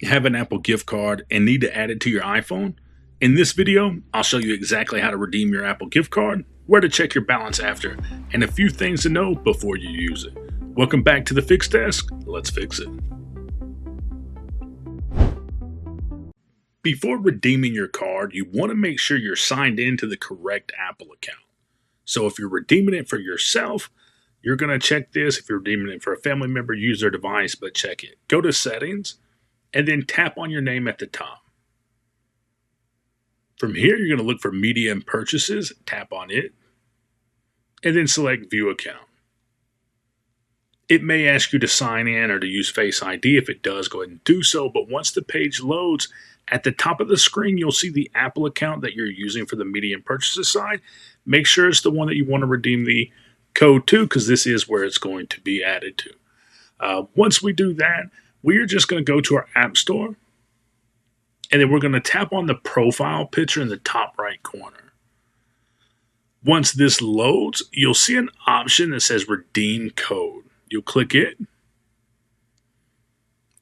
Have an Apple gift card and need to add it to your iPhone? In this video, I'll show you exactly how to redeem your Apple gift card, where to check your balance after, and a few things to know before you use it. Welcome back to the Fix Desk. Let's fix it. Before redeeming your card, you want to make sure you're signed in to the correct Apple account. So if you're redeeming it for yourself, you're going to check this. If you're redeeming it for a family member, use their device, but check it. Go to Settings, and then tap on your name at the top. From here, you're going to look for Media and Purchases, tap on it, and then select View Account. It may ask you to sign in or to use Face ID. If it does, go ahead and do so, but once the page loads, at the top of the screen, you'll see the Apple account that you're using for the Media and Purchases side. Make sure it's the one that you want to redeem the code to, because this is where it's going to be added to. Once we do that, we're just going to go to our App Store, and then we're going to tap on the profile picture in the top right corner. Once this loads, you'll see an option that says Redeem Code. You'll click it,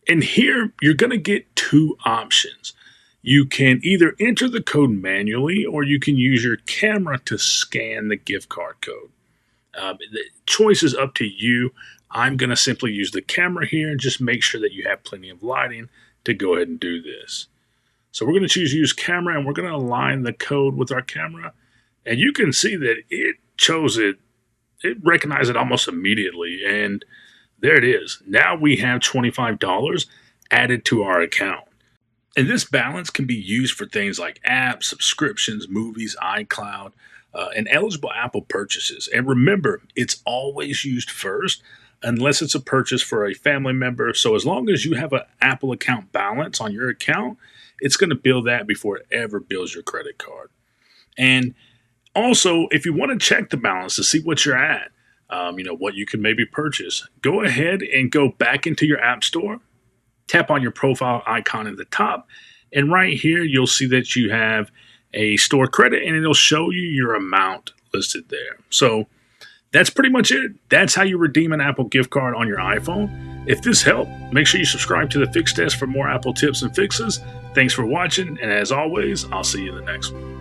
and here you're going to get two options. You can either enter the code manually, or you can use your camera to scan the gift card code. The choice is up to you. I'm going to simply use the camera here and just make sure that you have plenty of lighting to go ahead and do this. So we're going to choose Use Camera, and we're going to align the code with our camera. And you can see that it chose it. It recognized it almost immediately. And there it is. Now we have $25 added to our account. And this balance can be used for things like apps, subscriptions, movies, iCloud, and eligible Apple purchases. And remember, it's always used first unless it's a purchase for a family member. So as long as you have an Apple account balance on your account, it's going to bill that before it ever bills your credit card. And also, if you want to check the balance to see what you're at, what you can maybe purchase, go ahead and go back into your App Store, tap on your profile icon at the top, and right here you'll see that you have a store credit, and it'll show you your amount listed there. So that's pretty much it. That's how you redeem an Apple gift card on your iPhone. If this helped, make sure you subscribe to the Fix Desk for more Apple tips and fixes. Thanks for watching, and as always, I'll see you in the next one.